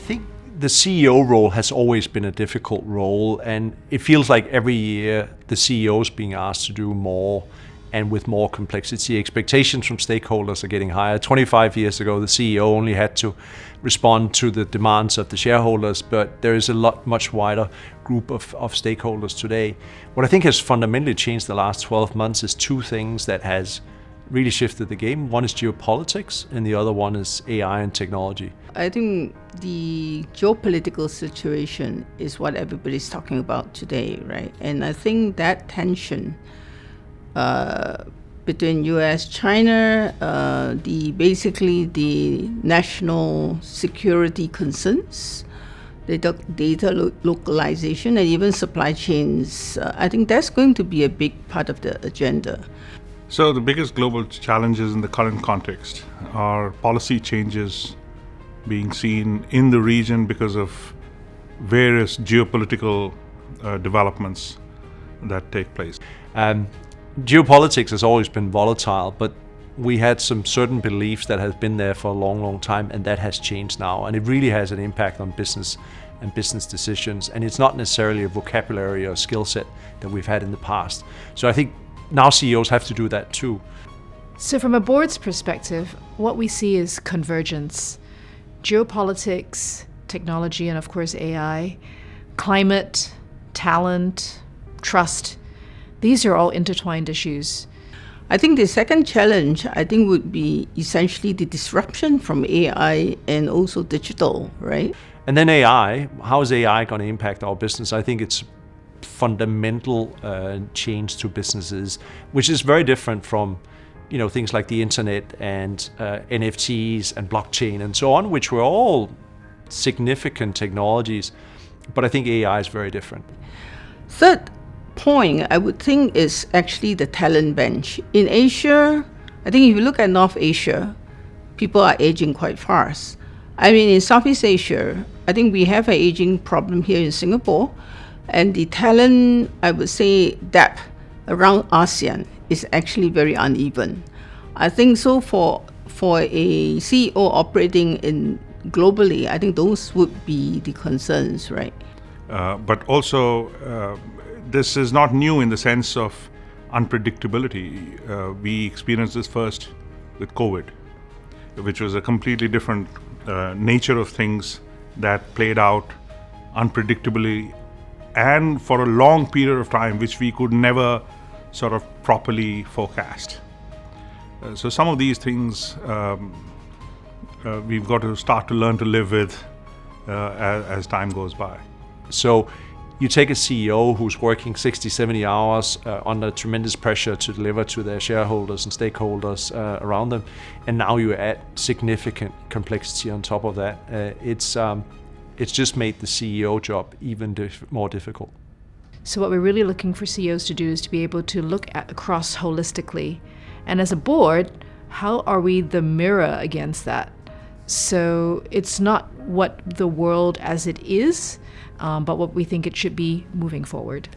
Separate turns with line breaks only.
think the CEO role has always been a difficult role, and it feels like every year the CEO is being asked to do more and with more complexity. Expectations from stakeholders are getting higher. 25 years ago, the CEO only had to respond to the demands of the shareholders, but there is a much wider group of stakeholders today. What I think has fundamentally changed the last 12 months is two things that has really shifted the game. One is geopolitics, and the other one is AI and technology.
I think the geopolitical situation is what everybody's talking about today, right? And I think that tension between U.S., China, the national security concerns, the data localization, and even supply chains, I think that's going to be a big part of the agenda.
So the biggest global challenges in the current context are policy changes being seen in the region because of various geopolitical developments that take place.
Geopolitics has always been volatile, but we had some certain beliefs that have been there for a long, long time, and that has changed now. And it really has an impact on business and business decisions. And it's not necessarily a vocabulary or skill set that we've had in the past. So I think now CEOs have to do that too.
So from a board's perspective, what we see is convergence. Geopolitics, technology, and of course AI, climate, talent, trust. These are all intertwined issues.
I think the second challenge, would be essentially the disruption from AI and also digital, right?
And then AI, how is AI going to impact our business? I think it's fundamental change to businesses, which is very different from things like the internet and NFTs and blockchain and so on, which were all significant technologies. But I think AI is very different.
Third point, I would think, is actually the talent bench. In Asia, I think if you look at North Asia, people are aging quite fast. In Southeast Asia, I think we have an aging problem here in Singapore, and the talent, I would say, depth around ASEAN is actually very uneven. I think so for a CEO operating in globally, I think those would be the concerns, right?
But also, this is not new in the sense of unpredictability. We experienced this first with COVID, which was a completely different nature of things that played out unpredictably and for a long period of time, which we could never sort of properly forecast. So some of these things we've got to start to learn to live with as time goes by.
So you take a CEO who's working 60, 70 hours under tremendous pressure to deliver to their shareholders and stakeholders around them, and now you add significant complexity on top of that. It's just made the CEO job even more difficult.
So what we're really looking for CEOs to do is to be able to look across holistically. And as a board, how are we the mirror against that? So it's not what the world as it is, but what we think it should be moving forward.